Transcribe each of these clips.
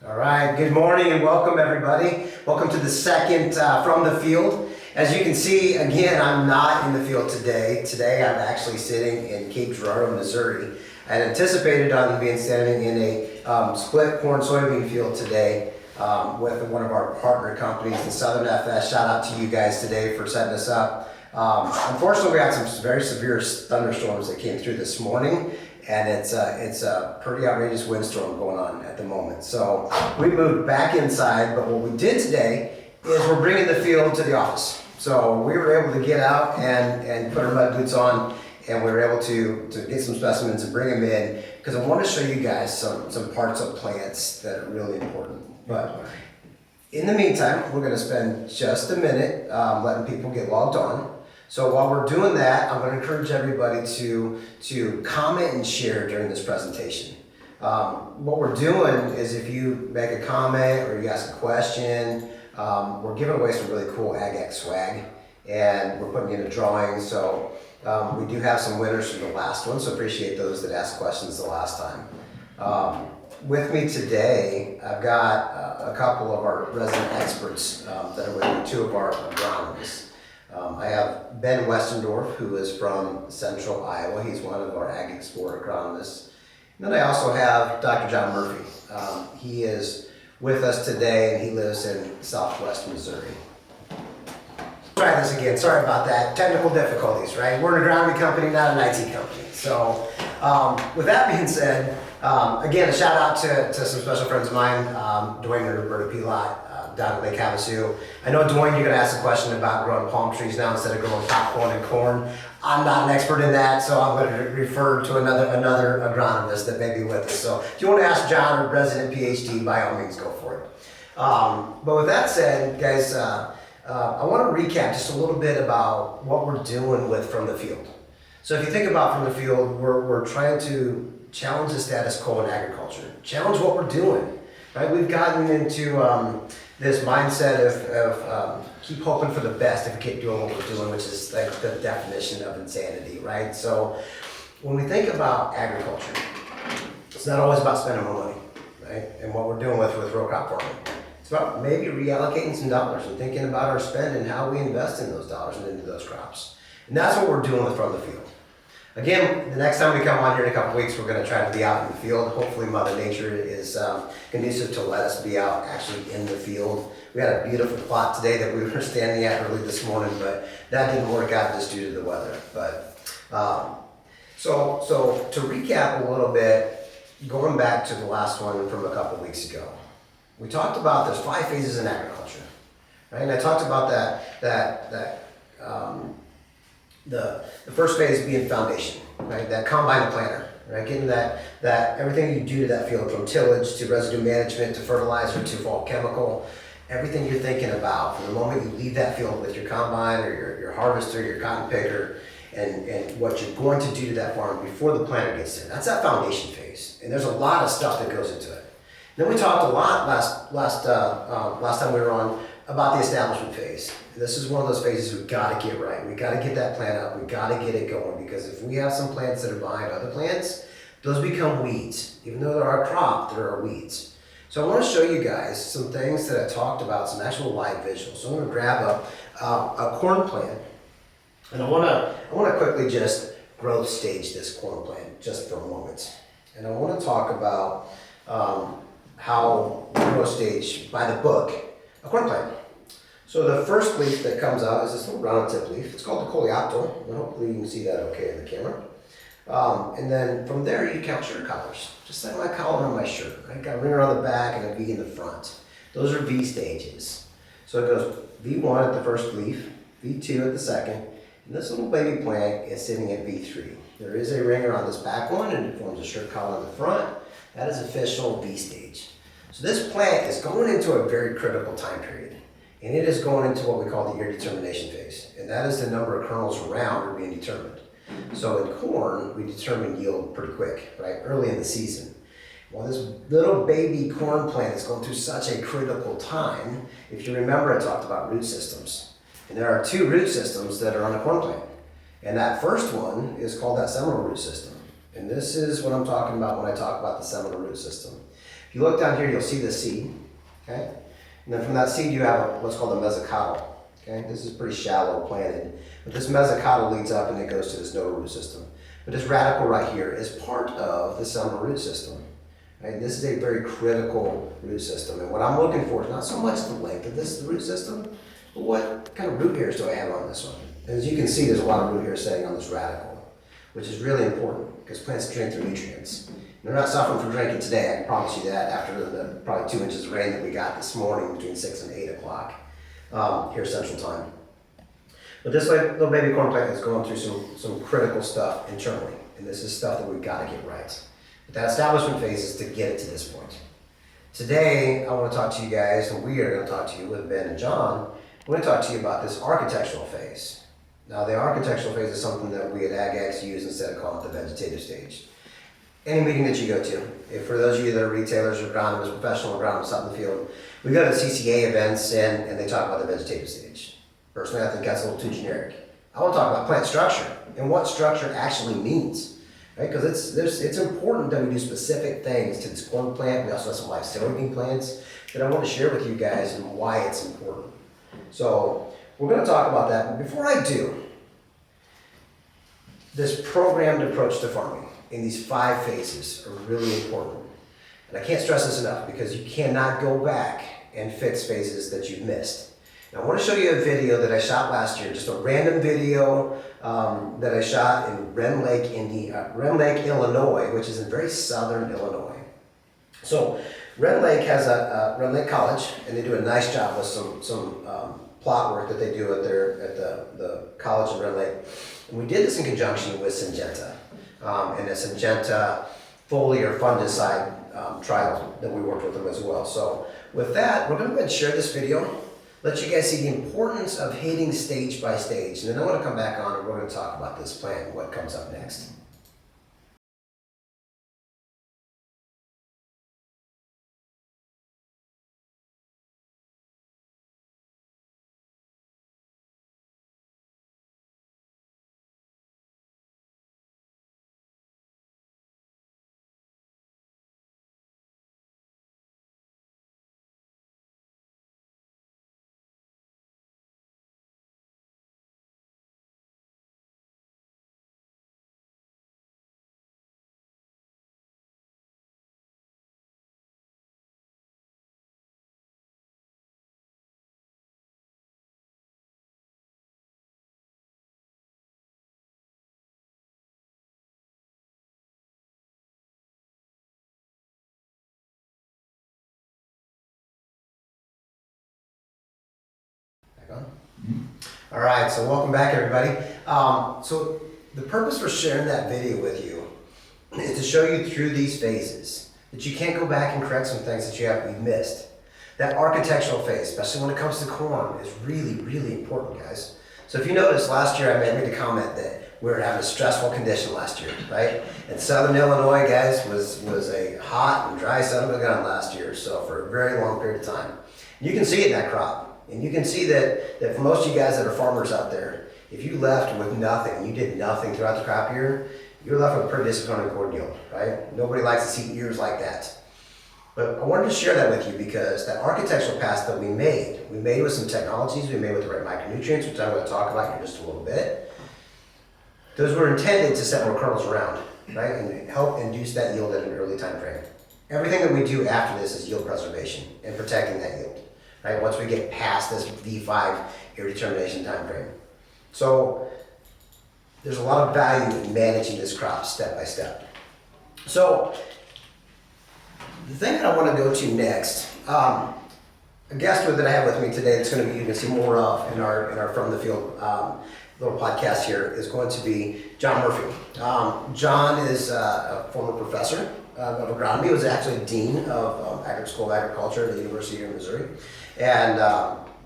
All right, good morning and welcome everybody. Welcome to the second From the Field. As you can see, again, I'm not in the field today. Today I'm actually sitting in Cape Girardeau, Missouri. I had anticipated on being standing in a split corn soybean field today with one of our partner companies, the Southern FS. Shout out to you guys today for setting us up. Unfortunately, we had some very severe thunderstorms that came through this morning. And it's a pretty outrageous windstorm going on at the moment. So we moved back inside, but what we did today is we're bringing the field to the office. So we were able to get out and put our mud boots on, and we were able to get some specimens and bring them in, because I want to show you guys some parts of plants that are really important. But in the meantime, we're going to spend just a minute letting people get logged on. So while we're doing that, I'm going to encourage everybody to comment and share during this presentation. What we're doing is, if you make a comment or you ask a question, we're giving away some really cool AgX swag, and we're putting in a drawing. So we do have some winners from the last one, so appreciate those that asked questions the last time. With me today, I've got a couple of our resident experts that are with me, two of our agronomists. I have Ben Westendorf, who is from Central Iowa. He's one of our AgXplore agronomists. And then I also have Dr. John Murphy. He is with us today, and he lives in Southwest Missouri. Try this again. Sorry about that. Technical difficulties, right? We're an agronomy company, not an IT company. So with that being said, again, a shout out to some special friends of mine, Dwayne and Roberta Pilot, down at Lake Havasu. I know, Dwayne, you're going to ask a question about growing palm trees now instead of growing popcorn and corn. I'm not an expert in that, so I'm going to refer to another agronomist that may be with us. So if you want to ask John, or resident PhD, by all means, go for it. But with that said, guys, I want to recap just a little bit about what we're doing with From the Field. So if you think about From the Field, we're trying to challenge the status quo in agriculture, challenge what we're doing. Right? We've gotten into this mindset of keep hoping for the best if we keep doing what we're doing, which is like the definition of insanity, right? So when we think about agriculture, it's not always about spending more money, right? And what we're doing with row crop farming. It's about maybe reallocating some dollars and thinking about our spend and how we invest in those dollars and into those crops. And that's what we're doing with From the Field. Again, the next time we come on here in a couple weeks, we're going to try to be out in the field. Hopefully Mother Nature is conducive to let us be out actually in the field. We had a beautiful plot today that we were standing at early this morning, but that didn't work out just due to the weather. But so to recap a little bit, going back to the last one from a couple weeks ago, we talked about there's 5 phases in agriculture, right? And I talked about the first phase being foundation, right? That combine planter, right? Getting that everything you do to that field, from tillage to residue management to fertilizer to fall chemical, everything you're thinking about from the moment you leave that field with your combine or your harvester, your cotton picker, and what you're going to do to that farm before the planter gets there. That's that foundation phase, and there's a lot of stuff that goes into it. Then we talked a lot last time we were on about the establishment phase. This is one of those phases we've got to get right. We've got to get that plant up. We've got to get it going, because if we have some plants that are behind other plants, those become weeds. Even though they're our crop, there are weeds. So I want to show you guys some things that I talked about, some actual live visuals. So I'm going to grab a corn plant, and I want to quickly just growth stage this corn plant just for a moment. And I want to talk about how growth stage, by the book, a corn plant. So the first leaf that comes out is this little round tip leaf. It's called the coleoptile, and hopefully you can see that okay in the camera. And then from there you count shirt collars, just like my collar on my shirt. I got a ring around the back and a V in the front. Those are V stages. So it goes V1 at the first leaf, V2 at the second, and this little baby plant is sitting at V3. There is a ring around this back one, and it forms a shirt collar in the front. That is official V stage. So this plant is going into a very critical time period, and it is going into what we call the ear determination phase, and that is the number of kernels around are being determined. So in corn, we determine yield pretty quick, right, early in the season. Well, this little baby corn plant is going through such a critical time. If you remember, I talked about root systems, and there are 2 root systems that are on a corn plant, and that first one is called that seminal root system, and this is what I'm talking about when I talk about the seminal root system. If you look down here, you'll see the seed, okay? And then from that seed, you have what's called a mesocotyl, okay? This is pretty shallow planted, but this mesocotyl leads up and it goes to this nodal root system. But this radical right here is part of the seminal root system. Right? This is a very critical root system, and what I'm looking for is not so much the length of this root system, but what kind of root hairs do I have on this one? And as you can see, there's a lot of root hairs sitting on this radical, which is really important because plants drink their nutrients. They're not suffering from drinking today, I can promise you that, after the probably 2 inches of rain that we got this morning between 6 and 8 o'clock here Central Time. But this little baby corn plant is going through some critical stuff internally, and this is stuff that we've got to get right. But that establishment phase is to get it to this point. Today, I want to talk to you guys, and we are going to talk to you with Ben and John. We're going to talk to you about this architectural phase. Now, the architectural phase is something that we at AgX use instead of calling it the vegetative stage. Any meeting that you go to, if for those of you that are retailers or agronomists, professional agronomists out in the field, we go to CCA events and they talk about the vegetative stage. Personally, I think that's a little too generic. I want to talk about plant structure and what structure actually means. Right? Because it's important that we do specific things to this corn plant. We also have some live soybean plants that I want to share with you guys and why it's important. So we're going to talk about that. But before I do, this programmed approach to farming in these 5 phases are really important. And I can't stress this enough because you cannot go back and fix phases that you've missed. Now I want to show you a video that I shot last year, just a random video that I shot in Rend Lake, Illinois, which is in very southern Illinois. So Rend Lake has Rend Lake College, and they do a nice job with some plot work that they do at the college in Rend Lake. And we did this in conjunction with Syngenta, and a Syngenta foliar fungicide trial that we worked with them as well. So with that, we're going to go ahead and share this video. Let you guys see the importance of hitting stage by stage. And then I want to come back on and we're going to talk about this plant and what comes up next. All right, so welcome back everybody. So the purpose for sharing that video with you is to show you through these phases that you can't go back and correct some things that you've missed. That architectural phase, especially when it comes to corn, is really, really important, guys. So if you noticed last year, I made the comment that we were having a stressful condition last year, right? And southern Illinois, guys, was a hot and dry son of a gun last year, so for a very long period of time. You can see it in that crop. And you can see that for most of you guys that are farmers out there, if you left with nothing, you did nothing throughout the crop year, you're left with a pretty disappointing corn yield, right? Nobody likes to see years like that. But I wanted to share that with you because that architectural pass that we made with some technologies, we made with the right micronutrients, which I'm going to talk about here in just a little bit. Those were intended to set more kernels around, right? And help induce that yield at an early time frame. Everything that we do after this is yield preservation and protecting that yield. Right, once we get past this V5 air determination time frame. So there's a lot of value in managing this crop step by step. So the thing that I want to go to next, a guest that I have with me today that's going to be, you can see more of in our From the Field little podcast here, is going to be John Murphy. John is a former professor of agronomy. He was actually dean of AgXplore Agriculture at the University of Missouri. And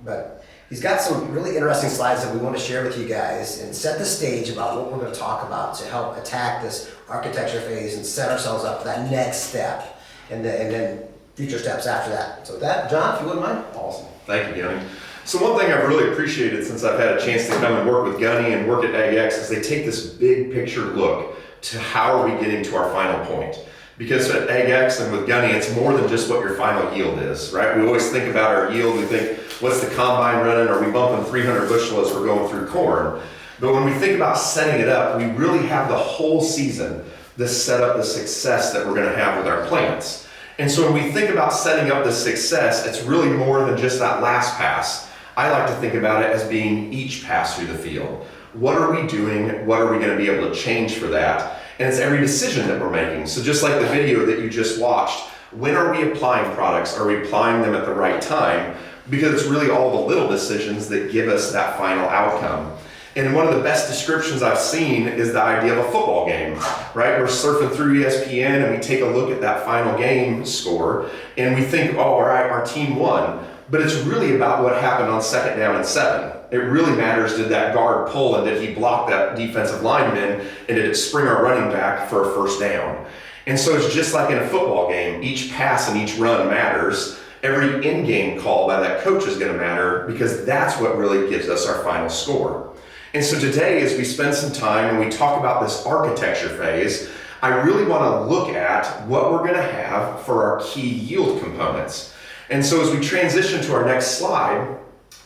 but he's got some really interesting slides that we want to share with you guys and set the stage about what we're going to talk about to help attack this architecture phase and set ourselves up for that next step and then future steps after that. So with that, John, if you wouldn't mind. Awesome. Thank you, Gunny. So one thing I've really appreciated since I've had a chance to come and work with Gunny and work at AgX is they take this big picture look to how are we getting to our final point. Because at AgX and with Gunny, it's more than just what your final yield is, right? We always think about our yield. We think, what's the combine running? Are we bumping 300 bushel as we're going through corn? But when we think about setting it up, we really have the whole season to set up the success that we're going to have with our plants. And so when we think about setting up the success, it's really more than just that last pass. I like to think about it as being each pass through the field. What are we doing? What are we going to be able to change for that? And it's every decision that we're making. So just like the video that you just watched, when are we applying products? Are we applying them at the right time? Because it's really all the little decisions that give us that final outcome. And one of the best descriptions I've seen is the idea of a football game, right? We're surfing through ESPN and we take a look at that final game score and we think, oh, all right, our team won. But it's really about what happened on 2nd down and 7. It really matters, did that guard pull and did he block that defensive lineman and did it spring our running back for a 1st down? And so it's just like in a football game, each pass and each run matters. Every in-game call by that coach is gonna matter because that's what really gives us our final score. And so today, as we spend some time and we talk about this architecture phase, I really wanna look at what we're gonna have for our key yield components. And so as we transition to our next slide,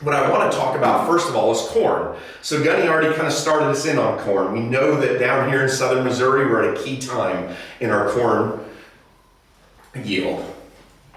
what I want to talk about first of all is corn. So Gunny already kind of started us in on corn. We know that down here in southern Missouri, we're at a key time in our corn yield.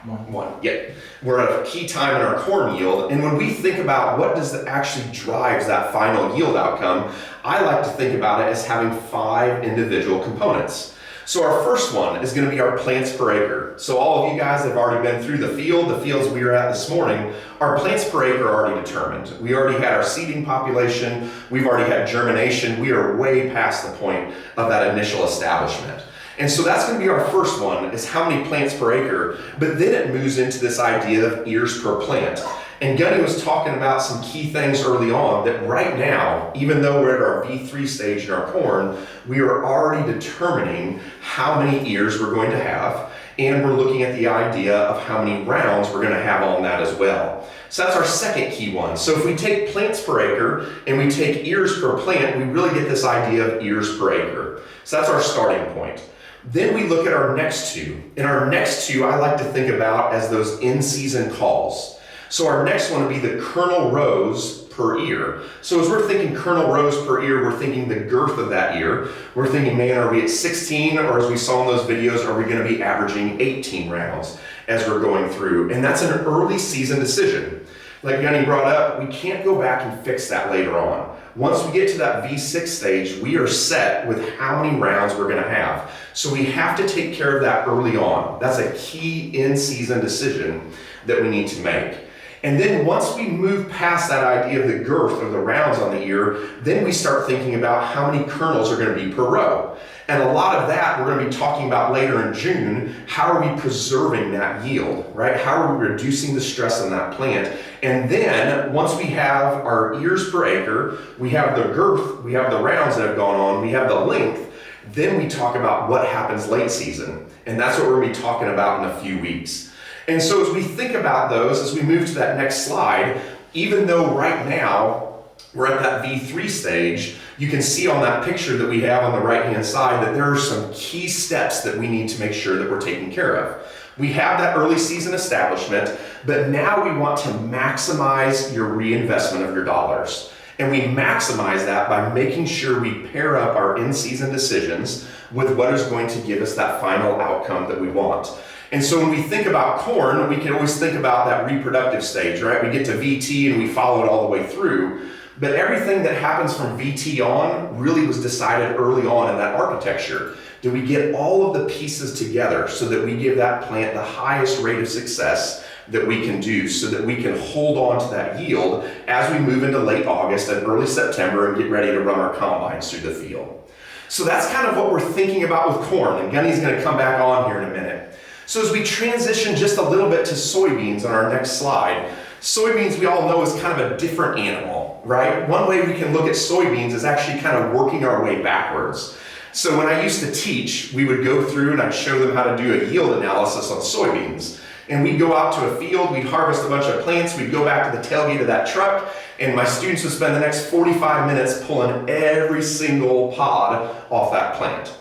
One. Yeah. We're at a key time in our corn yield. And when we think about what does that actually drives that final yield outcome, I like to think about it as having 5 individual components. So our first one is going to be our plants per acre. So all of you guys that have already been through the fields we were at this morning, our plants per acre are already determined. We already had our seeding population, we've already had germination, we are way past the point of that initial establishment. And so that's going to be our first one, is how many plants per acre, but then it moves into this idea of ears per plant. And Gunny was talking about some key things early on that right now, even though we're at our V3 stage in our corn, we are already determining how many ears we're going to have, and we're looking at the idea of how many rounds we're going to have on that as well. So that's our second key one. So if we take plants per acre and we take ears per plant, we really get this idea of ears per acre. So that's our starting point. Then we look at our next two. And our next two I like to think about as those in-season calls. So our next one would be the kernel rows per ear. So as we're thinking kernel rows per ear, we're thinking the girth of that ear. We're thinking, man, are we at 16? Or as we saw in those videos, are we going to be averaging 18 rounds as we're going through? And that's an early season decision. Like Gunny brought up, we can't go back and fix that later on. Once we get to that V6 stage, we are set with how many rounds we're going to have. So we have to take care of that early on. That's a key in-season decision that we need to make. And then once we move past that idea of the girth of the rounds on the ear, then we start thinking about how many kernels are going to be per row. And a lot of that we're going to be talking about later in June. How are we preserving that yield, right? How are we reducing the stress on that plant? And then once we have our ears per acre, we have the girth, we have the rounds that have gone on, we have the length, then we talk about what happens late season. And that's what we're going to be talking about in a few weeks. And so as we think about those, as we move to that next slide, even though right now we're at that V3 stage, you can see on that picture that we have on the right-hand side that there are some key steps that we need to make sure that we're taking care of. We have that early season establishment, but now we want to maximize your reinvestment of your dollars. And we maximize that by making sure we pair up our in-season decisions with what is going to give us that final outcome that we want. And so when we think about corn, we can always think about that reproductive stage, right? We get to VT and we follow it all the way through. But everything that happens from VT on really was decided early on in that architecture. Do we get all of the pieces together so that we give that plant the highest rate of success that we can do so that we can hold on to that yield as we move into late August and early September and get ready to run our combines through the field? So that's kind of what we're thinking about with corn, and Gunny's going to come back on here in a minute. So as we transition just a little bit to soybeans on our next slide, soybeans we all know is kind of a different animal, right? One way we can look at soybeans is actually kind of working our way backwards. So when I used to teach, we would go through and I'd show them how to do a yield analysis on soybeans. And we'd go out to a field, we'd harvest a bunch of plants, we'd go back to the tailgate of that truck, and my students would spend the next 45 minutes pulling every single pod off that plant.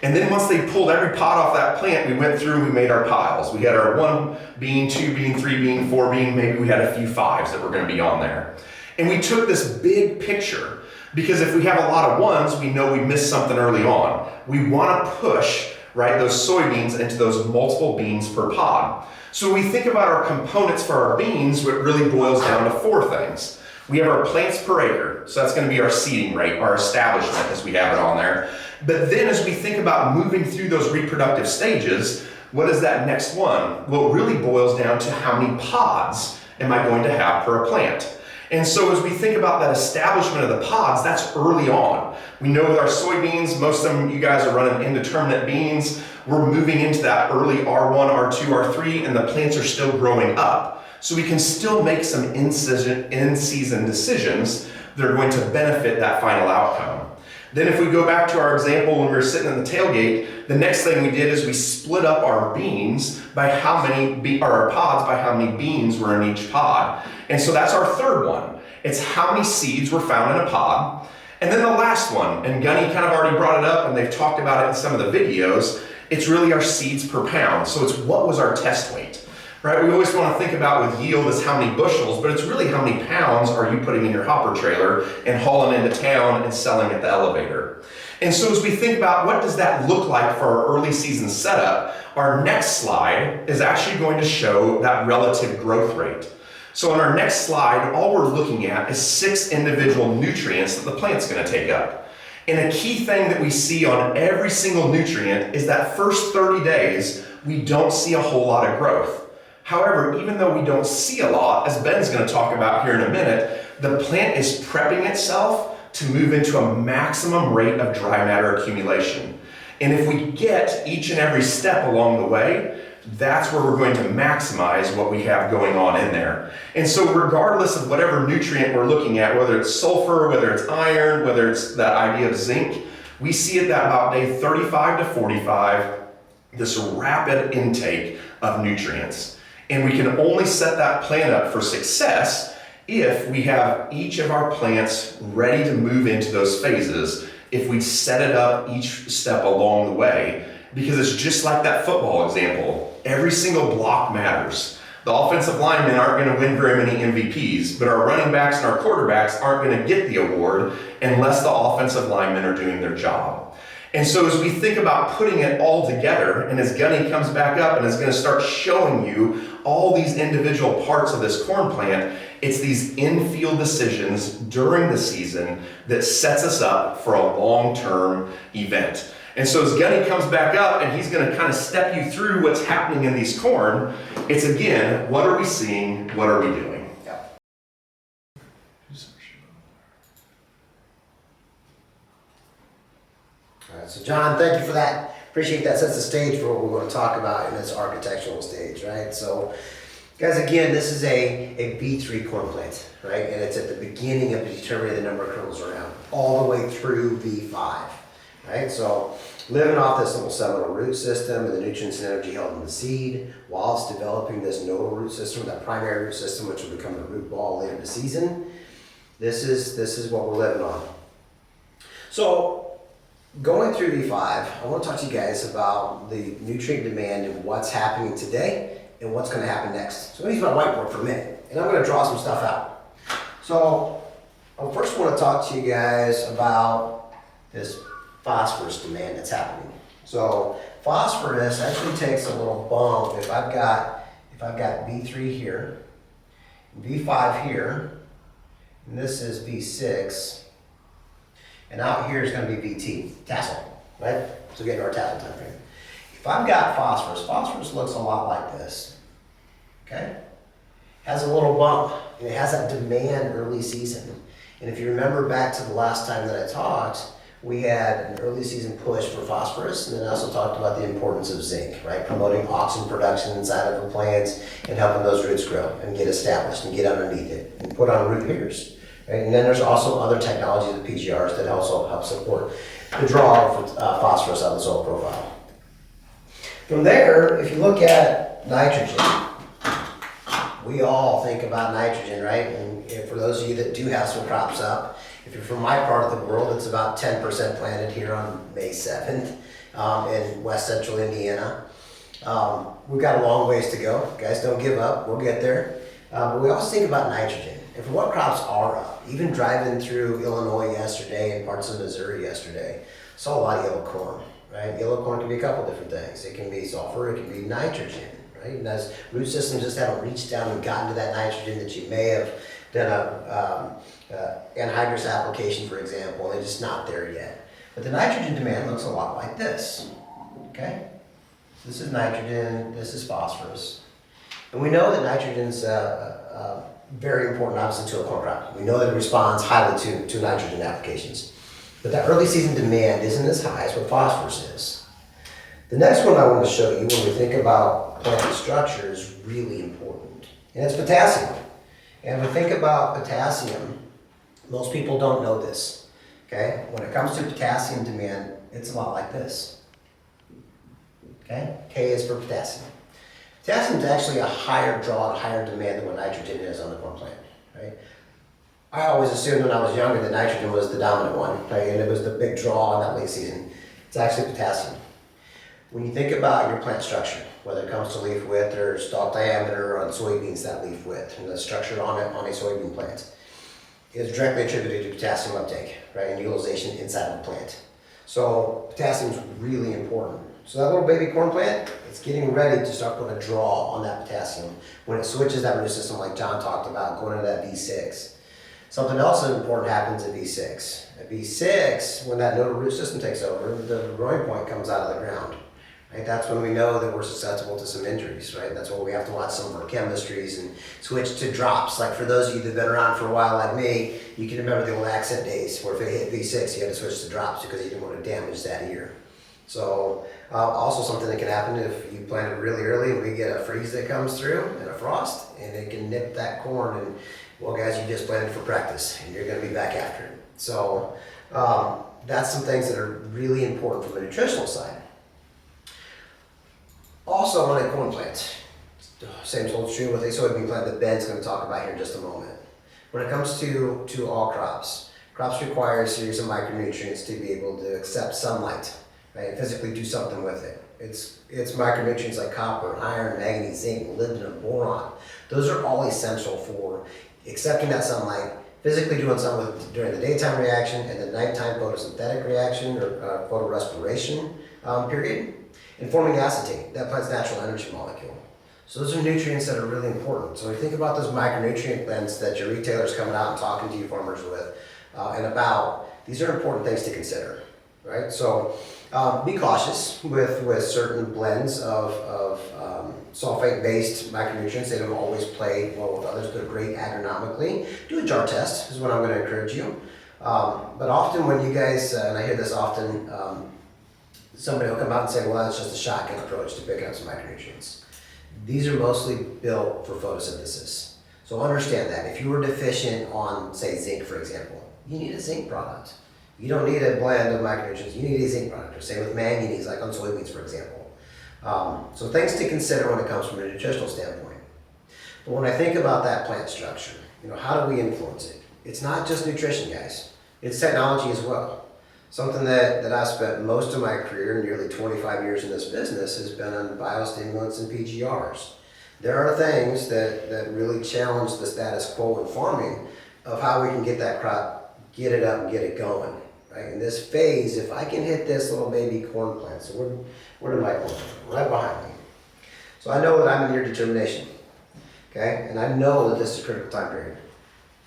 And then once they pulled every pod off that plant, we went through and we made our piles. We had our 1 bean, 2 bean, 3 bean, 4 bean, maybe we had a few 5s that were gonna be on there. And we took this big picture, because if we have a lot of 1s, we know we missed something early on. We wanna push, right, those soybeans into those multiple beans per pod. So when we think about our components for our beans, it really boils down to 4 things. We have our plants per acre, so that's gonna be our seeding rate, our establishment as we have it on there. But then as we think about moving through those reproductive stages, what is that next one? Well, it really boils down to how many pods am I going to have per a plant. And so as we think about that establishment of the pods, that's early on. We know with our soybeans, most of them, you guys are running indeterminate beans. We're moving into that early R1, R2, R3, and the plants are still growing up. So we can still make some in-season decisions that are going to benefit that final outcome. Then if we go back to our example when we were sitting in the tailgate, the next thing we did is we split up our beans by how many, or our pods by how many beans were in each pod. And so that's our third one. It's how many seeds were found in a pod. And then the last one, and Gunny kind of already brought it up and they've talked about it in some of the videos, it's really our seeds per pound. So it's what was our test weight, right? We always want to think about with yield as how many bushels, but it's really how many pounds are you putting in your hopper trailer and hauling into town and selling at the elevator. And so as we think about what does that look like for our early season setup, our next slide is actually going to show that relative growth rate. So on our next slide, all we're looking at is 6 individual nutrients that the plant's going to take up. And a key thing that we see on every single nutrient is that first 30 days, we don't see a whole lot of growth. However, even though we don't see a lot, as Ben's going to talk about here in a minute, the plant is prepping itself to move into a maximum rate of dry matter accumulation. And if we get each and every step along the way, that's where we're going to maximize what we have going on in there. And so regardless of whatever nutrient we're looking at, whether it's sulfur, whether it's iron, whether it's that idea of zinc, we see it that about day 35 to 45, this rapid intake of nutrients. And we can only set that plant up for success if we have each of our plants ready to move into those phases, if we set it up each step along the way. Because it's just like that football example. Every single block matters. The offensive linemen aren't going to win very many MVPs, but our running backs and our quarterbacks aren't going to get the award unless the offensive linemen are doing their job. And so as we think about putting it all together, and as Gunny comes back up and is going to start showing you all these individual parts of this corn plant, it's these in-field decisions during the season that sets us up for a long-term event. And so as Gunny comes back up and he's going to kind of step you through what's happening in these corn, it's again, what are we seeing? What are we doing? Yep. All right, so John, thank you for that. Appreciate that. Sets the stage for what we're going to talk about in this architectural stage, right? So, guys, again, this is a B3 corn plant, right? And it's at the beginning of determining the number of kernels around, all the way through B5. Right, so living off this little seminal root system and the nutrients and energy held in the seed, whilst developing this nodal root system, that primary root system, which will become the root ball later in the season. This is what we're living on. So going through B5, I want to talk to you guys about the nutrient demand and what's happening today and what's going to happen next. So let me use my whiteboard for a minute, and I'm going to draw some stuff out. So I first want to talk to you guys about this phosphorus demand that's happening. So phosphorus actually takes a little bump. If I've got B3 here, B5 here, and this is B6, and out here is going to be BT, tassel, right? So getting our tassel time frame. If I've got phosphorus looks a lot like this, okay? Has a little bump, and it has that demand early season. And if you remember back to the last time that I talked, we had an early season push for phosphorus, and then I also talked about the importance of zinc, right? Promoting auxin production inside of the plants and helping those roots grow and get established and get underneath it and put on root hairs. Right? And then there's also other technologies, the PGRs, that also help support the draw of phosphorus out of the soil profile. From there, if you look at nitrogen, we all think about nitrogen, right? And for those of you that do have some crops up, if you're from my part of the world, it's about 10% planted here on May 7th. in west central Indiana. We've got a long ways to go. Guys, don't give up. We'll get there. But we also think about nitrogen. And for what crops are up, even driving through Illinois yesterday and parts of Missouri yesterday, saw a lot of yellow corn, right? Yellow corn can be a couple different things. It can be sulfur, it can be nitrogen, right? And as root systems just haven't reached down and gotten to that nitrogen that you may have done anhydrous application, for example, and they're just not there yet. But the nitrogen demand looks a lot like this, okay? This is nitrogen, this is phosphorus. And we know that nitrogen's very important, obviously, to a corn crop. We know that it responds highly to nitrogen applications. But that early season demand isn't as high as what phosphorus is. The next one I want to show you when we think about plant structure is really important, and it's potassium. And when we think about potassium, most people don't know this, okay? When it comes to potassium demand, it's a lot like this, okay? K is for potassium. Potassium is actually a higher draw, a higher demand than what nitrogen is on the corn plant, right? I always assumed when I was younger that nitrogen was the dominant one, right? And it was the big draw in that late season. It's actually potassium. When you think about your plant structure, whether it comes to leaf width or stalk diameter on soybeans, that leaf width, and the structure on a soybean plant, is directly attributed to potassium uptake, right, and utilization inside of the plant. So potassium is really important. So that little baby corn plant, it's getting ready to start putting a draw on that potassium when it switches that root system like John talked about, going into that V6. Something else that's important happens at V6. At V6, when that nodal root system takes over, the growing point comes out of the ground. Right? That's when we know that we're susceptible to some injuries, right? That's when we have to watch some of our chemistries and switch to drops. Like for those of you that have been around for a while like me, you can remember the old accent days where if it hit V6, you had to switch to drops because you didn't want to damage that ear. So also something that can happen if you plant it really early and we get a freeze that comes through and a frost, and it can nip that corn, and well guys, you just planted for practice and you're going to be back after it. So that's some things that are really important from the nutritional side. Also on a corn plant, same holds true with a soybean plant that Ben's going to talk about here in just a moment. When it comes to all crops, crops require a series of micronutrients to be able to accept sunlight, right, and physically do something with it. It's micronutrients like copper, iron, manganese, zinc, molybdenum, boron. Those are all essential for accepting that sunlight, physically doing something with during the daytime reaction and the nighttime photosynthetic reaction or photorespiration period, and forming acetate, that plant's natural energy molecule. So those are nutrients that are really important. So when you think about those micronutrient blends that your retailer's coming out and talking to you farmers with and about, these are important things to consider, right? So be cautious with certain blends of sulfate-based micronutrients. They don't always play well with others. They're great agronomically. Do a jar test is what I'm going to encourage you. But often when you guys, and I hear this often, somebody will come out and say, well, that's just a shotgun approach to picking up some micronutrients. These are mostly built for photosynthesis. So understand that. If you were deficient on, say, zinc, for example, you need a zinc product. You don't need a blend of micronutrients. You need a zinc product. Or same with manganese, like on soybeans, for example. So things to consider when it comes from a nutritional standpoint. But when I think about that plant structure, how do we influence it? It's not just nutrition, guys. It's technology as well. Something that I've spent most of my career, nearly 25 years in this business, has been on biostimulants and PGRs. There are things that really challenge the status quo in farming of how we can get that crop, get it up and get it going. Right? In this phase, if I can hit this little baby corn plant, so where did my corn come? Right behind me. So I know that I'm in your determination, okay? And I know that this is a critical time period.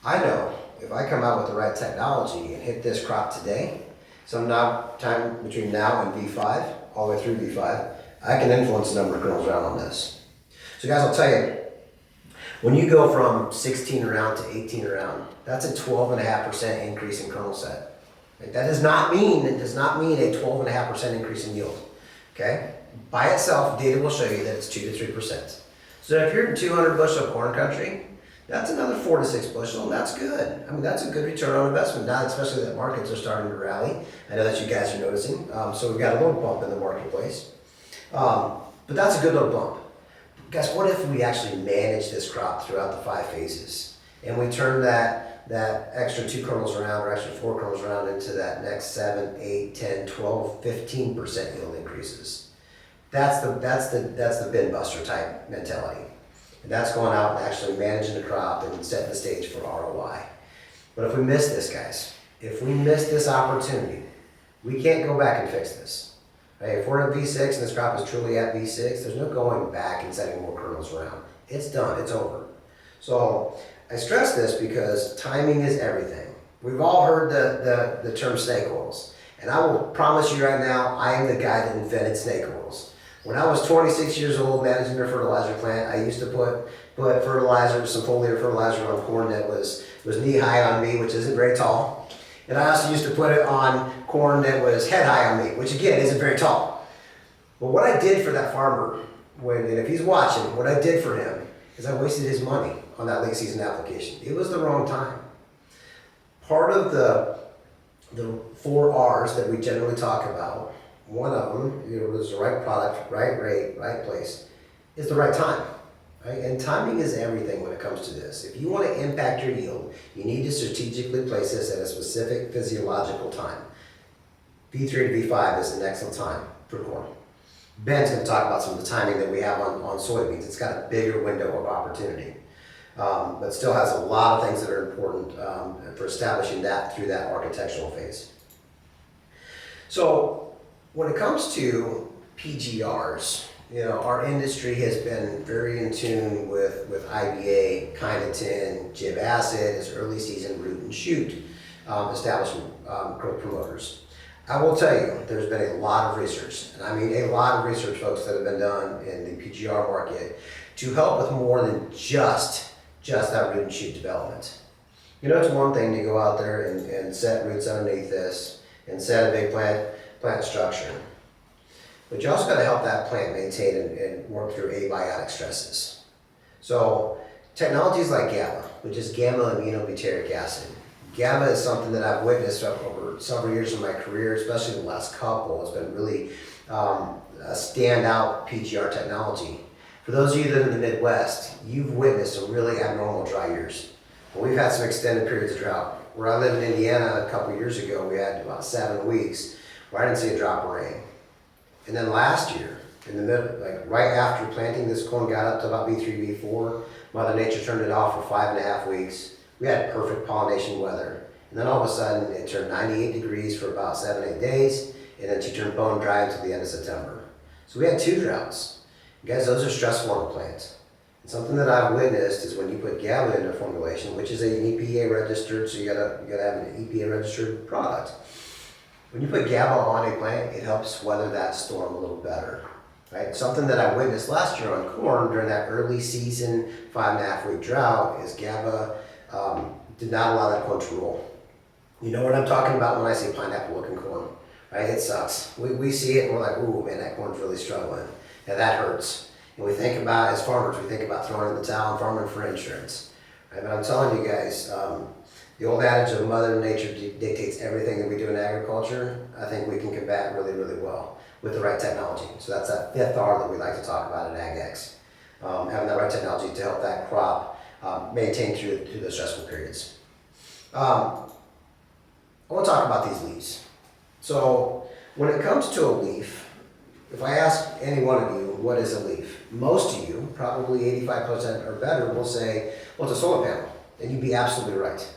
I know if I come out with the right technology and hit this crop today, sometime between now and V5, all the way through V5, I can influence the number of kernels around on this. So guys, I'll tell you, when you go from 16 around to 18 around, that's a 12.5% increase in kernel set. Right? That does not mean a 12.5% increase in yield. Okay? By itself, data will show you that it's 2 to 3%. So if you're in 200 bushel corn country, that's another 4 to 6 bushel, and that's good. I mean, that's a good return on investment now, especially that markets are starting to rally. I know that you guys are noticing. So we've got a little bump in the marketplace. But that's a good little bump. Guys, what if we actually manage this crop throughout the 5 phases? And we turn that that extra 2 kernels around or extra 4 kernels around into that next 7, 8, 10, 12, 15% yield increases. That's the bin buster type mentality. And that's going out and actually managing the crop and setting the stage for ROI. But if we miss this, guys, if we miss this opportunity, we can't go back and fix this. Right? If we're at V6 and this crop is truly at V6, there's no going back and setting more kernels around. It's done, it's over. So I stress this because timing is everything. We've all heard the term snake oils. And I will promise you right now, I am the guy that invented snake oils. When I was 26 years old managing a fertilizer plant, I used to put fertilizer, some foliar fertilizer on corn that was knee high on me, which isn't very tall. And I also used to put it on corn that was head high on me, which again isn't very tall. But what I did for that farmer, and if he's watching, what I did for him is I wasted his money on that late season application. It was the wrong time. Part of the 4 R's that we generally talk about, one of them, was the right product, right rate, right place, is the right time. Right? And timing is everything when it comes to this. If you want to impact your yield, you need to strategically place this at a specific physiological time. V3 to V5 is an excellent time for corn. Ben's going to talk about some of the timing that we have on soybeans. It's got a bigger window of opportunity, but still has a lot of things that are important for establishing that through that architectural phase. So when it comes to PGRs, our industry has been very in tune with IBA, Kynotin, Jib acid as early season root and shoot establishment growth promoters. I will tell you, there's been a lot of research, and I mean a lot of research, folks, that have been done in the PGR market to help with more than just that root and shoot development. It's one thing to go out there and set roots underneath this and set a big plant structure. But you also got to help that plant maintain and work through abiotic stresses. So technologies like GABA, which is gamma aminobutyric acid. GABA is something that I've witnessed over several years of my career, especially the last couple. It's been really a standout PGR technology. For those of you that are in the Midwest, you've witnessed some really abnormal dry years. Well, we've had some extended periods of drought. Where I lived in Indiana a couple years ago, we had about 7 weeks where I didn't see a drop of rain. And then last year, in the middle, right after planting, this corn got up to about V3, V4. Mother Nature turned it off for 5.5 weeks. We had perfect pollination weather. And then all of a sudden, it turned 98 degrees for about 7, 8 days, and then she turned bone dry until the end of September. So we had 2 droughts. Guys, those are stressful on plants. And something that I've witnessed is when you put GABA into formulation, which is an EPA registered, so you gotta have an EPA registered product. When you put GABA on a plant, it helps weather that storm a little better, right? Something that I witnessed last year on corn during that early season 5.5 week drought is GABA did not allow that corn to roll. You know what I'm talking about when I say pineapple looking corn, right? It sucks. We see it and we're like, ooh, man, that corn's really struggling. And that hurts. And we think about, as farmers, we think about throwing in the towel and farming for insurance. Right? But I'm telling you guys, the old adage of Mother Nature dictates everything that we do in agriculture. I think we can combat really, really well with the right technology. So that's that 5th R that we like to talk about at AgX. Having the right technology to help that crop maintain through the stressful periods. I want to talk about these leaves. So when it comes to a leaf, if I ask any one of you, what is a leaf? Most of you, probably 85% or better, will say, well, it's a solar panel. And you'd be absolutely right.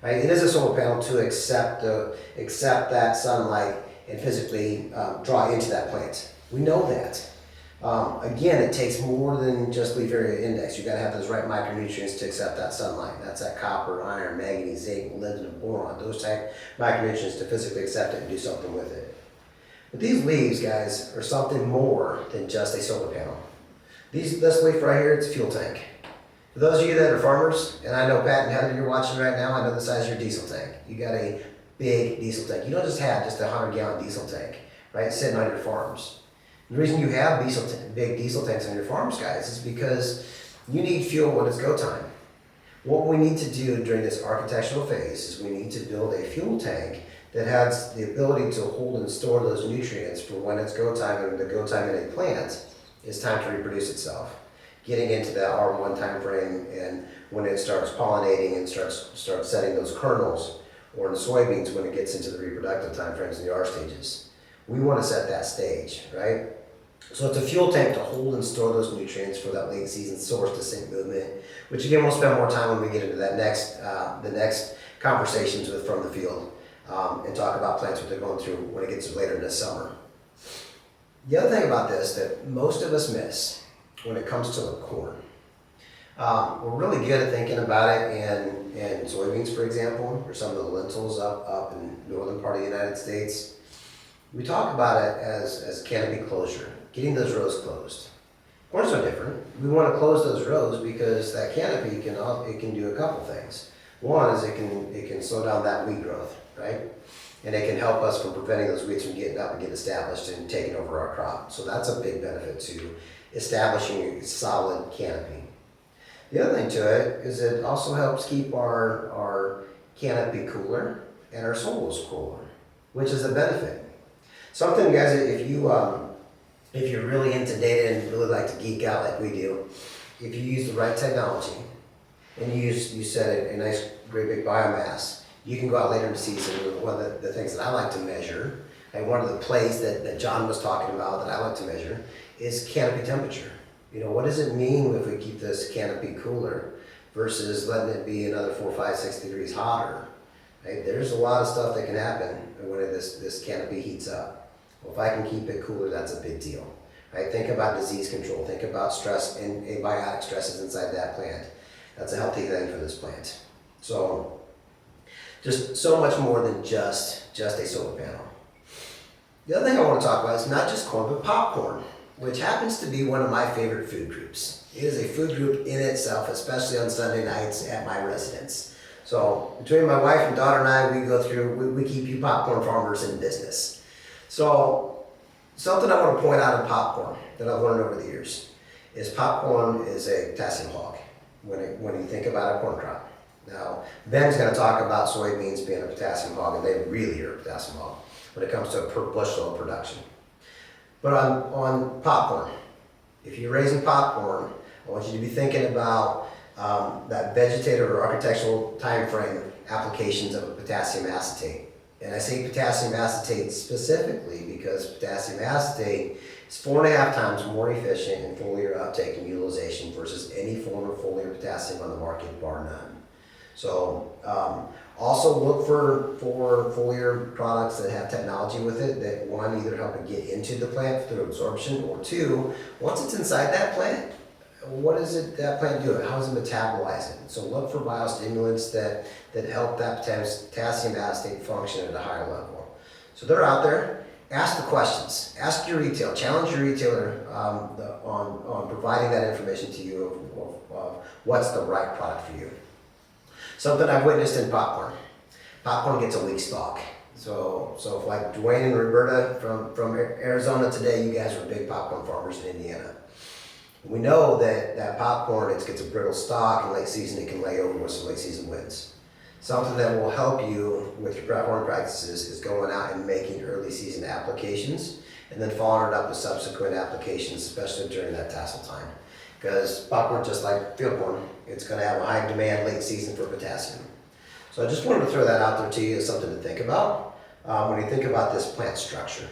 Right? It is a solar panel to accept that sunlight and physically draw into that plant. We know that. Again, it takes more than just leaf area index. You've got to have those right micronutrients to accept that sunlight. That's that copper, iron, manganese, zinc, molybdenum, boron, those type micronutrients to physically accept it and do something with it. But these leaves, guys, are something more than just a solar panel. This leaf right here, it's a fuel tank. For those of you that are farmers, and I know Pat and Heather, you're watching right now, I know the size of your diesel tank. You got a big diesel tank. You don't just have just a 100-gallon diesel tank, right, sitting on your farms. The reason you have big diesel tanks on your farms, guys, is because you need fuel when it's go time. What we need to do during this architectural phase is we need to build a fuel tank that has the ability to hold and store those nutrients for when it's go time, and the go time in a plant is time to reproduce itself. getting into that R1 time frame, and when it starts pollinating and starts setting those kernels, or in soybeans when it gets into the reproductive time frames in the R stages. We want to set that stage, right? So it's a fuel tank to hold and store those nutrients for that late season source to sink movement, which again, we'll spend more time when we get into that the next conversations with from the field, and talk about plants, what they're going through when it gets later in the summer. The other thing about this that most of us miss when it comes to the corn, we're really good at thinking about it in soybeans, for example, or some of the lentils up in the northern part of the United States. We talk about it as canopy closure, getting those rows closed. Corn's no different. We want to close those rows because that canopy can do a couple things. One is it can slow down that weed growth, right? And it can help us from preventing those weeds from getting up and getting established and taking over our crop. So that's a big benefit to establishing a solid canopy. The other thing to it is it also helps keep our canopy cooler and our soils cooler, which is a benefit. Something, guys, if you're really into data and really like to geek out like we do, if you use the right technology and you set a nice, great big biomass, you can go out later in the season. One of the things that I like to measure, and one of the plays that John was talking about that I like to measure, is canopy temperature. What does it mean if we keep this canopy cooler versus letting it be another 4, 5, 6 degrees hotter? Right? There's a lot of stuff that can happen when this canopy heats up. Well, if I can keep it cooler, that's a big deal. Right? Think about disease control. Think about stress and abiotic stresses inside that plant. That's a healthy thing for this plant. So, just so much more than just a solar panel. The other thing I want to talk about is not just corn, but popcorn, which happens to be one of my favorite food groups. It is a food group in itself, especially on Sunday nights at my residence. So between my wife and daughter and I, we keep you popcorn farmers in business. So something I want to point out in popcorn that I've learned over the years is popcorn is a potassium hog when you think about a corn crop. Now, Ben's going to talk about soybeans being a potassium hog, and they really are a potassium hog when it comes to per bushel of production. But on popcorn, if you're raising popcorn, I want you to be thinking about that vegetative or architectural time frame applications of a potassium acetate. And I say potassium acetate specifically because potassium acetate is 4.5 times more efficient in foliar uptake and utilization versus any form of foliar potassium on the market, bar none. So also look for foliar products that have technology with it that, one, either help it get into the plant through absorption, or two, once it's inside that plant, what is it that plant doing? How is it metabolizing? So look for biostimulants that help that potassium acetate function at a higher level. So they're out there. Ask the questions. Ask your retail. Challenge your retailer on providing that information to you of what's the right product for you. Something I've witnessed in popcorn. Popcorn gets a weak stalk. So if like Dwayne and Roberta from Arizona today, you guys are big popcorn farmers in Indiana. We know that popcorn, it gets a brittle stalk. In late season, it can lay over with some late season winds. Something that will help you with your popcorn practices is going out and making early season applications and then following it up with subsequent applications, especially during that tassel time. Because popcorn, just like field corn, it's going to have a high demand late season for potassium. So I just wanted to throw that out there to you as something to think about when you think about this plant structure.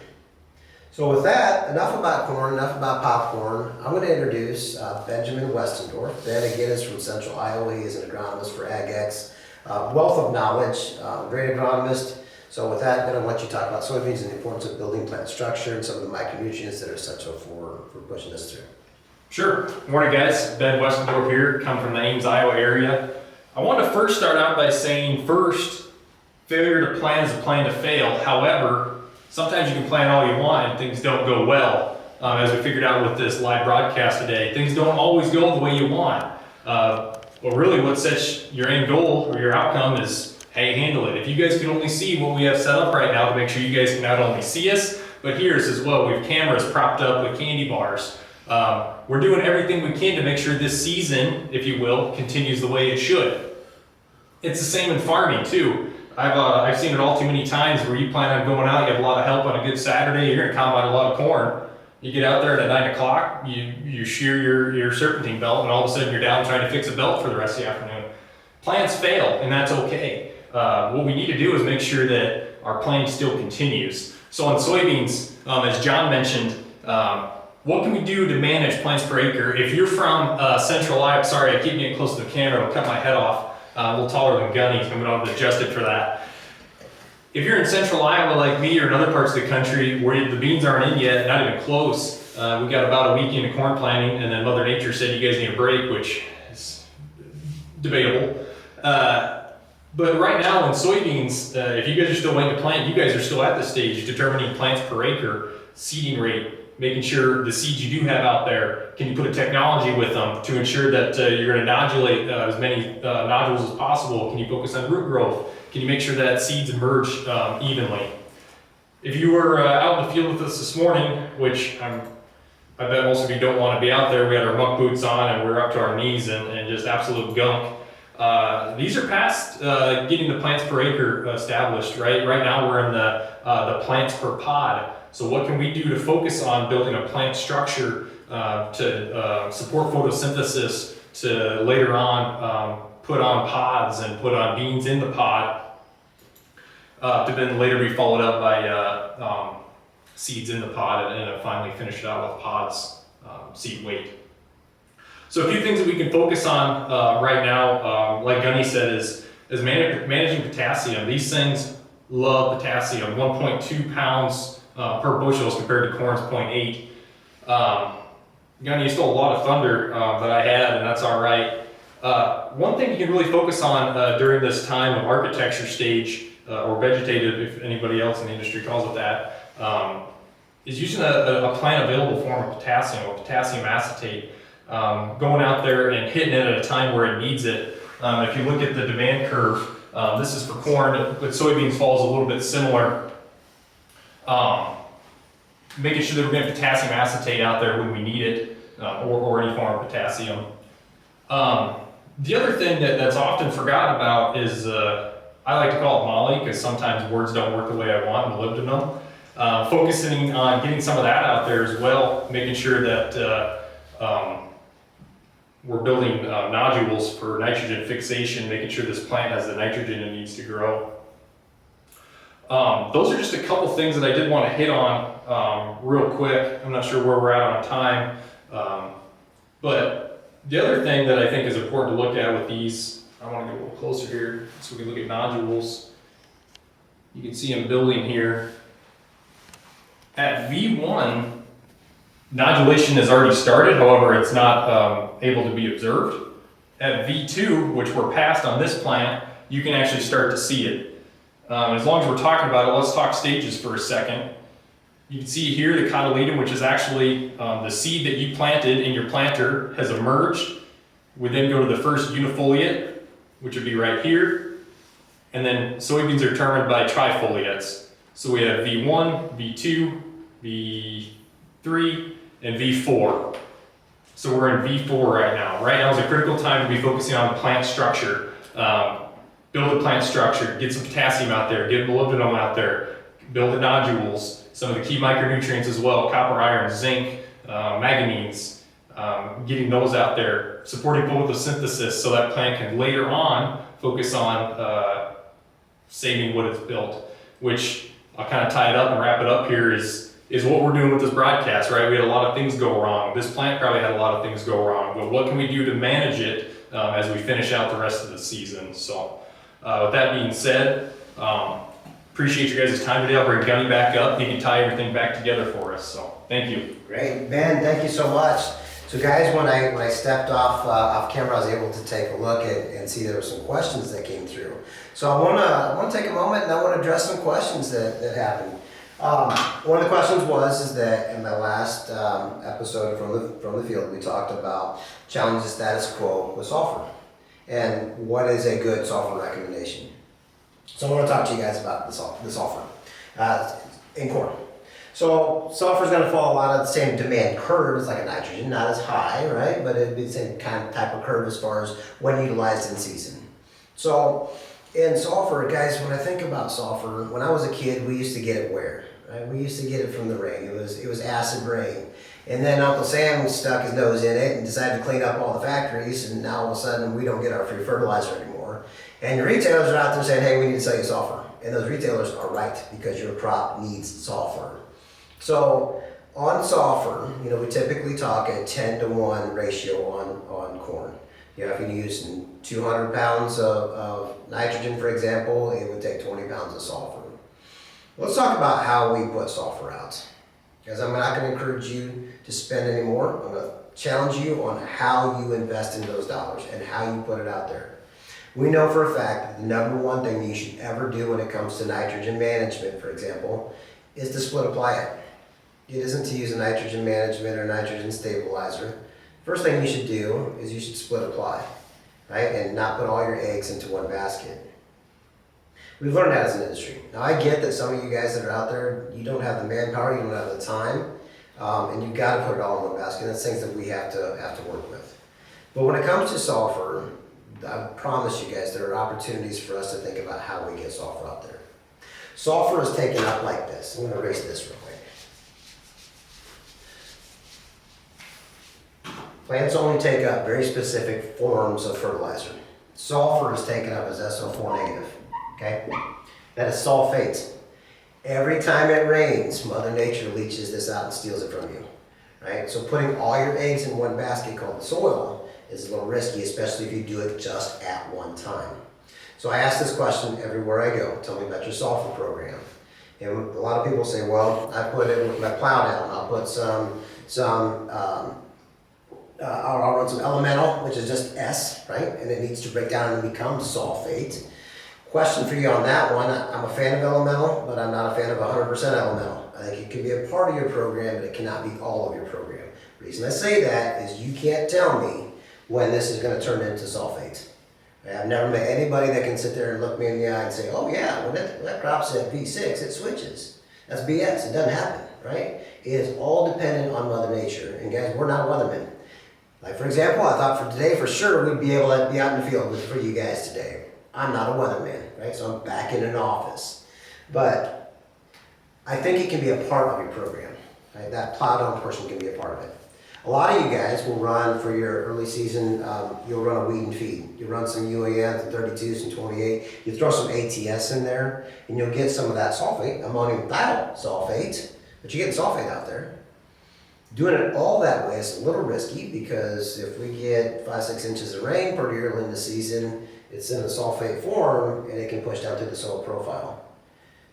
So with that, enough about corn, enough about popcorn. I'm going to introduce Benjamin Westendorf. Ben, again, is from Central Iowa. He is an agronomist for AgX. Wealth of knowledge, great agronomist. So with that, Ben, I'll let you talk about soybeans and the importance of building plant structure and some of the micronutrients that are essential for pushing this through. Sure. Morning, guys. Ben Westendorf here, come from the Ames, Iowa area. I want to first start out by saying, failure to plan is a plan to fail. However, sometimes you can plan all you want and things don't go well. As we figured out with this live broadcast today, things don't always go the way you want. Well, really what sets your end goal or your outcome is how you handle it. If you guys could only see what we have set up right now to make sure you guys can not only see us, but hear us as well. We have cameras propped up with candy bars. We're doing everything we can to make sure this season, if you will, continues the way it should. It's the same in farming too. I've seen it all too many times where you plan on going out, you have a lot of help on a good Saturday, you're gonna combine a lot of corn. You get out there at 9 o'clock, you shear your serpentine belt, and all of a sudden you're down trying to fix a belt for the rest of the afternoon. Plans fail, and that's okay. What we need to do is make sure that our planting still continues. So on soybeans, as John mentioned, what can we do to manage plants per acre? If you're from central Iowa, sorry, I keep getting close to the camera, I'll cut my head off. A little taller than Gunny, so I'm going to adjust it for that. If you're in central Iowa like me or in other parts of the country where the beans aren't in yet, not even close, we got about a week into corn planting, and then Mother Nature said you guys need a break, which is debatable. But right now in soybeans, if you guys are still waiting to plant, you guys are still at the stage determining plants per acre, seeding rate, making sure the seeds you do have out there, can you put a technology with them to ensure that you're going to nodulate as many nodules as possible? Can you focus on root growth? Can you make sure that seeds emerge evenly? If you were out in the field with us this morning, which I bet most of you don't want to be out there, we had our muck boots on and we're up to our knees and just absolute gunk. These are past getting the plants per acre established, right? Right now we're in the plants per pod. So what can we do to focus on building a plant structure to support photosynthesis to later on put on pods and put on beans in the pod to then later be followed up by seeds in the pod and finally finish it out with pods seed weight. So a few things that we can focus on right now, like Gunny said, is managing potassium. These things love potassium, 1.2 pounds per bushels compared to corn's 0.8. Gunny, you stole a lot of thunder that I had, and that's all right. One thing you can really focus on during this time of architecture stage, or vegetative, if anybody else in the industry calls it that, is using a plant available form of potassium, or potassium acetate. Going out there and hitting it at a time where it needs it. If you look at the demand curve, this is for corn, but soybeans falls a little bit similar. Making sure that we're getting potassium acetate out there when we need it, or any form of potassium. The other thing that's often forgotten about is, I like to call it Molly, because sometimes words don't work the way I want in molybdenum. Focusing on getting some of that out there as well, making sure that we're building nodules for nitrogen fixation, making sure this plant has the nitrogen it needs to grow. Those are just a couple things that I did want to hit on real quick. I'm not sure where we're at on time, but the other thing that I think is important to look at with these, I want to get a little closer here so we can look at nodules. You can see them building here. At V1, nodulation has already started, however, it's not able to be observed. At V2, which we're past on this plant, you can actually start to see it. As long as we're talking about it, let's talk stages for a second. You can see here the cotyledon, which is actually the seed that you planted in your planter, has emerged. We then go to the first unifoliate, which would be right here. And then soybeans are determined by trifoliates. So we have V1, V2, V3, and V4. So we're in V4 right now. Right now is a critical time to be focusing on the plant structure. Build the plant structure, get some potassium out there, get molybdenum out there, build the nodules, some of the key micronutrients as well, copper, iron, zinc, manganese, getting those out there, supporting photosynthesis so that plant can later on focus on saving what it's built, which I'll kind of tie it up and wrap it up here is what we're doing with this broadcast, right? We had a lot of things go wrong. This plant probably had a lot of things go wrong, but what can we do to manage it as we finish out the rest of the season? So with that being said, appreciate you guys' time today. I'll bring Gunny back up. He can tie everything back together for us. So thank you. Great, Ben, thank you so much. So guys, when I stepped off camera, I was able to take a look and see there were some questions that came through. So I want to take a moment and I want to address some questions that happened. One of the questions is that in my last episode from the field, we talked about challenge the status quo with sulfur and what is a good sulfur recommendation. So I want to talk to you guys about the sulfur in corn. So sulfur is going to follow a lot of the same demand curves like a nitrogen, not as high, right? But it'd be the same kind of type of curve as far as when utilized in season. So in sulfur, guys, when I think about sulfur, when I was a kid, we used to get it where? right? We used to get it from the rain. It was acid rain. And then Uncle Sam stuck his nose in it and decided to clean up all the factories, and now all of a sudden we don't get our free fertilizer anymore. And your retailers are out there saying, hey, we need to sell you sulfur. And those retailers are right, because your crop needs sulfur. So on sulfur, we typically talk a 10-to-1 ratio on corn. If you're using 200 pounds of nitrogen, for example, it would take 20 pounds of sulfur. Let's talk about how we put sulfur out. Because I'm not going to encourage you to spend any more. I'm going to challenge you on how you invest in those dollars and how you put it out there. We know for a fact that the number one thing you should ever do when it comes to nitrogen management, for example, is to split apply it. It isn't to use a nitrogen management or nitrogen stabilizer. First thing you should do is you should split apply, right? And not put all your eggs into one basket. We've learned that as an industry. Now I get that some of you guys that are out there, you don't have the manpower, you don't have the time, and you've got to put it all in one basket. That's things that we have to work with. But when it comes to sulfur, I promise you guys there are opportunities for us to think about how we get sulfur out there. Sulfur is taken up like this. I'm going to erase this real quick. Plants only take up very specific forms of fertilizer. Sulfur is taken up as SO4 negative. Okay? That is sulfate. Every time it rains, Mother Nature leaches this out and steals it from you. Right? So putting all your eggs in one basket called the soil is a little risky, especially if you do it just at one time. So I ask this question everywhere I go. Tell me about your sulfur program. And a lot of people say, well, I put it with my plow down. I'll put I'll run some elemental, which is just S, right? And it needs to break down and become sulfate. Question for you on that one. I'm a fan of elemental, but I'm not a fan of 100% elemental. I think it can be a part of your program, but it cannot be all of your program. The reason I say that is you can't tell me when this is going to turn into sulfate. I've never met anybody that can sit there and look me in the eye and say, oh yeah, when that crop's at V6, it switches. That's BS. It doesn't happen, right? It is all dependent on Mother Nature. And guys, we're not weathermen. Like for example, I thought for today, for sure, we'd be able to be out in the field for you guys today. I'm not a weatherman, right? So I'm back in an office. But I think it can be a part of your program, right? That plowed on portion can be a part of it. A lot of you guys will run for your early season, you'll run a weed and feed. You'll run some UANs and 32s and 28. You throw some ATS in there and you'll get some of that sulfate, ammonium thiosulfate, but you're getting sulfate out there. Doing it all that way is a little risky because if we get 5-6 inches of rain pretty early in the season, it's in a sulfate form and it can push down through the soil profile.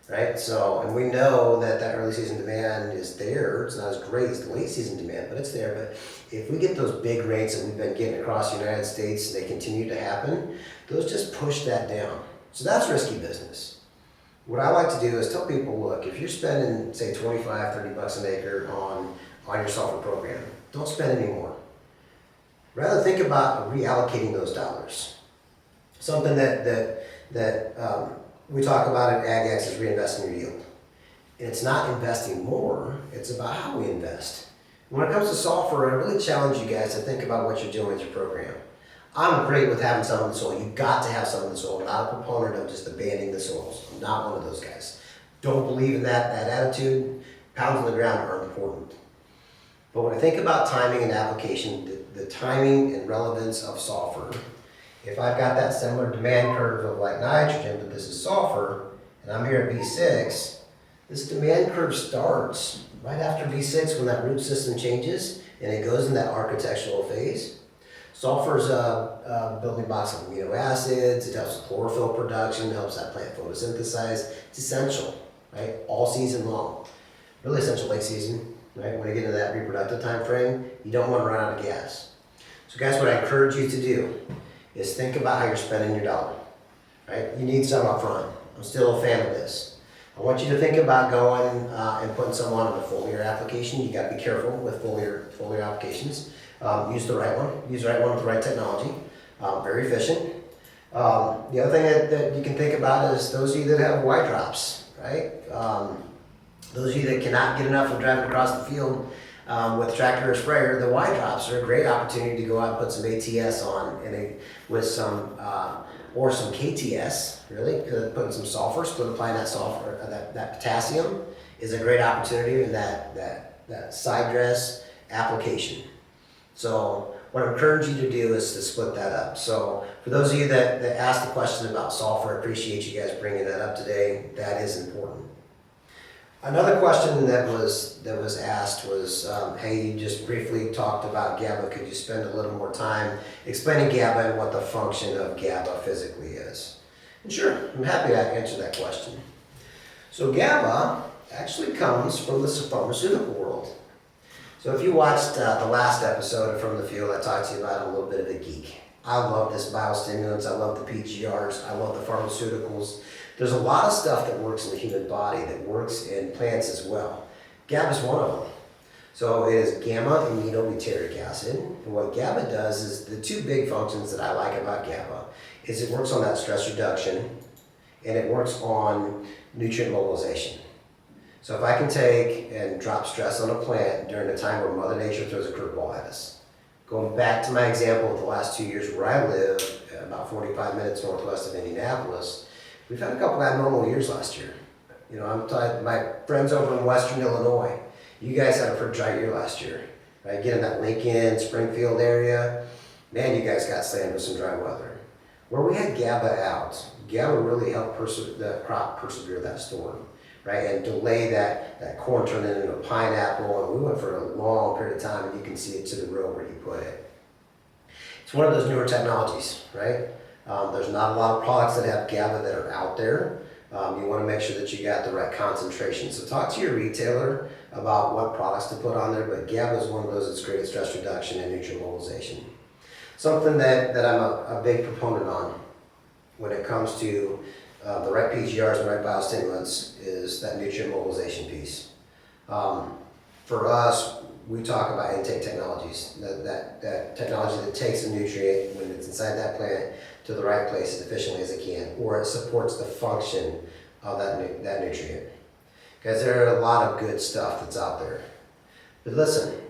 Right? So, and we know that early season demand is there. It's not as great as the late season demand, but it's there. But if we get those big rates that we've been getting across the United States, and they continue to happen, those just push that down. So that's risky business. What I like to do is tell people, look, if you're spending, say, 25, 30 bucks an acre on your sulfur program, don't spend any more. Rather think about reallocating those dollars. Something that we talk about at AgX is reinvesting your yield. And it's not investing more, it's about how we invest. When it comes to sulfur, I really challenge you guys to think about what you're doing with your program. I'm great with having some in the soil. You've got to have some in the soil. I'm not a proponent of just abandoning the soils. I'm not one of those guys. Don't believe in that attitude. Pounds on the ground are important. But when I think about timing and application, the timing and relevance of sulfur, if I've got that similar demand curve of like nitrogen, but this is sulfur, and I'm here at V6, this demand curve starts right after V6 when that root system changes and it goes in that architectural phase. Sulfur is a building blocks of amino acids, it helps with chlorophyll production, it helps that plant photosynthesize. It's essential, right? All season long. Really essential late season, right? When you get into that reproductive time frame, you don't want to run out of gas. So guys, what I encourage you to do is think about how you're spending your dollar, right? You need some up front. I'm still a fan of this. I want you to think about going and putting some on a foliar application. You got to be careful with foliar applications. Use the right one. Use the right one with the right technology. Very efficient. The other thing that you can think about is those of you that have white drops, right? Those of you that cannot get enough from driving across the field with a tractor or sprayer, the Y drops are a great opportunity to go out and put some ATS on with some or some KTS, really, putting some sulfur, split applying that sulfur, that potassium is a great opportunity in that side dress application. So what I encourage you to do is to split that up. So for those of you that asked the question about sulfur, I appreciate you guys bringing that up today. That is important. Another question that was asked was, hey, you just briefly talked about GABA. Could you spend a little more time explaining GABA and what the function of GABA physically is? And sure, I'm happy to answer that question. So GABA actually comes from the pharmaceutical world. So if you watched the last episode of From the Field, I talked to you about a little bit of a geek. I love this biostimulants, I love the PGRs, I love the pharmaceuticals. There's a lot of stuff that works in the human body that works in plants as well. GABA is one of them. So it is gamma aminobutyric acid. And what GABA does is the two big functions that I like about GABA is it works on that stress reduction and it works on nutrient mobilization. So if I can take and drop stress on a plant during a time where Mother Nature throws a curveball at us. Going back to my example of the last 2 years where I live, about 45 minutes northwest of Indianapolis, we've had a couple abnormal years last year. You know, I'm talking my friends over in Western Illinois. You guys had a pretty dry year last year, right? Get in that Lincoln, Springfield area, man, you guys got slammed with some dry weather. Where we had GABA out, GABA really helped the crop persevere that storm, right? And delay that corn turning into a pineapple, and we went for a long period of time, and you can see it to the row where you put it. It's one of those newer technologies, right? There's not a lot of products that have GABA that are out there. You want to make sure that you got the right concentration. So talk to your retailer about what products to put on there, but GABA is one of those that's great at stress reduction and nutrient mobilization. Something that I'm a big proponent on when it comes to the right PGRs and the right biostimulants is that nutrient mobilization piece. For us, we talk about intake technologies, that technology that takes a nutrient when it's inside that plant to the right place as efficiently as it can, or it supports the function of that nutrient. Because there are a lot of good stuff that's out there. But listen,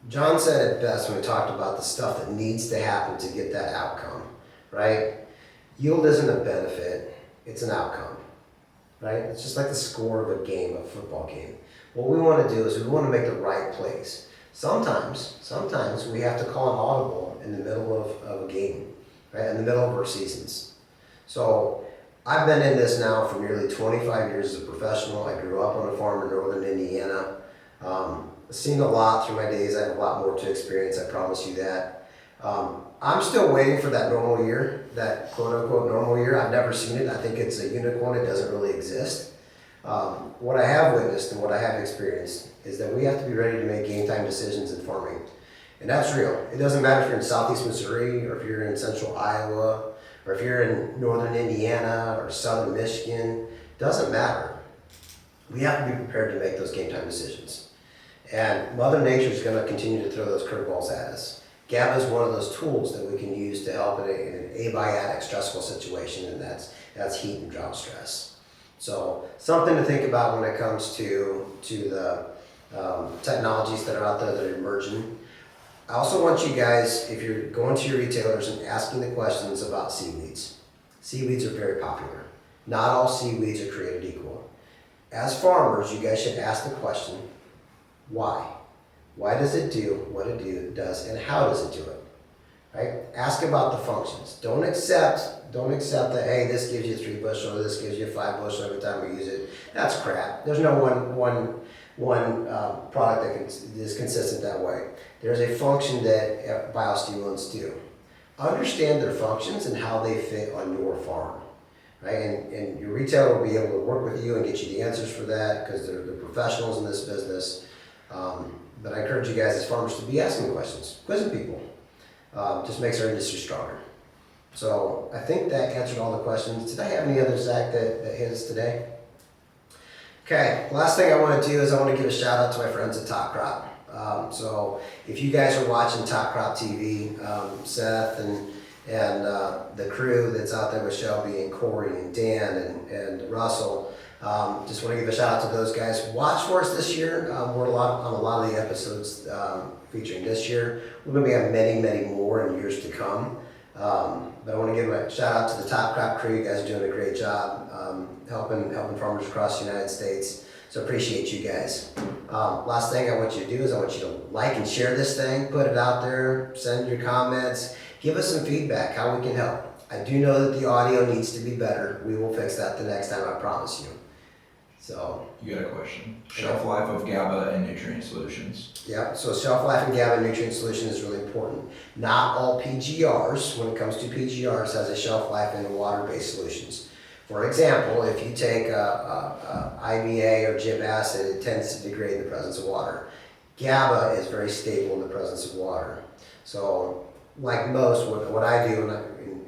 John said it best when we talked about the stuff that needs to happen to get that outcome, right? Yield isn't a benefit, it's an outcome, right? It's just like the score of a football game. What we want to do is we want to make the right plays. Sometimes we have to call an audible in the middle of a game, right? In the middle of our seasons. So I've been in this now for nearly 25 years as a professional. I grew up on a farm in northern Indiana. I've seen a lot through my days. I have a lot more to experience, I promise you that. I'm still waiting for that normal year, that quote-unquote normal year. I've never seen it. I think it's a unicorn. It doesn't really exist. What I have witnessed and what I have experienced is that we have to be ready to make game time decisions in farming. And that's real. It doesn't matter if you're in southeast Missouri or if you're in central Iowa or if you're in northern Indiana or southern Michigan. It doesn't matter. We have to be prepared to make those game time decisions. And Mother Nature is going to continue to throw those curveballs at us. GABA is one of those tools that we can use to help in an abiotic stressful situation, and that's heat and drought stress. So something to think about when it comes to the technologies that are out there that are emerging. I also want you guys, if you're going to your retailers and asking the questions about seaweeds. Seaweeds are very popular. Not all seaweeds are created equal. As farmers, you guys should ask the question, why? Why does it do what it does, and how does it do it? Right? Ask about the functions. Don't accept that, hey, this gives you 3 bushel, or this gives you 5 bushel every time we use it. That's crap. There's no one product that is consistent that way. There's a function that biostimulants do. Understand their functions and how they fit on your farm. Right? And your retailer will be able to work with you and get you the answers for that because they're professionals in this business. But I encourage you guys as farmers to be asking questions, quizzing people. Just makes our industry stronger. So I think that answered all the questions. Did I have any others, Zach, that hit us today? Okay, last thing I want to do is I want to give a shout out to my friends at Top Crop. So if you guys are watching Top Crop TV, Seth and the crew that's out there with Shelby and Corey and Dan and Russell, just want to give a shout out to those guys. Watch for us this year. We're on a lot of the episodes featuring this year. We're going to be on many more in years to come. But I want to give a shout out to the Top Crop crew. You guys are doing a great job helping farmers across the United States. So appreciate you guys. Last thing I want you to do is I want you to like and share this thing, put it out there, send your comments, give us some feedback, how we can help. I do know that the audio needs to be better. We will fix that the next time, I promise you. So. You got a question? Shelf life of GABA and nutrient solutions. Yeah, so shelf life and GABA nutrient solution is really important. Not all PGRs, when it comes to PGRs, has a shelf life in water-based solutions. For example, if you take IBA or gib acid, it tends to degrade in the presence of water. GABA is very stable in the presence of water. So, like most, what I do in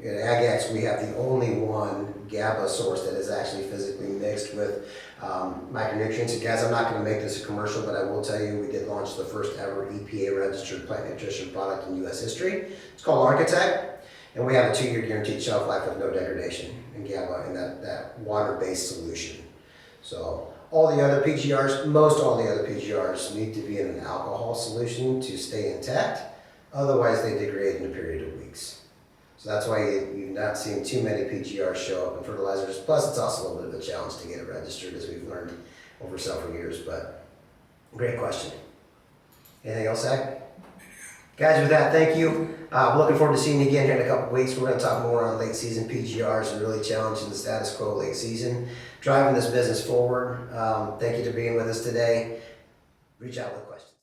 AgX, we have the only one GABA source that is actually physically mixed with micronutrients. And guys, I'm not going to make this a commercial, but I will tell you we did launch the first ever EPA registered plant nutrition product in U.S. history. It's called Architect, and we have a 2-year guaranteed shelf life with no degradation in GABA in that water-based solution. So all the other PGRs, most all the other PGRs need to be in an alcohol solution to stay intact. Otherwise, they degrade in a period of weeks. So that's why you've not seen too many PGRs show up in fertilizers. Plus, it's also a little bit of a challenge to get it registered, as we've learned over several years. But great question. Anything else, Zach? Guys, with that, thank you. Looking forward to seeing you again here in a couple weeks. We're going to talk more on late season PGRs and really challenging the status quo late season, driving this business forward. Thank you for being with us today. Reach out with questions.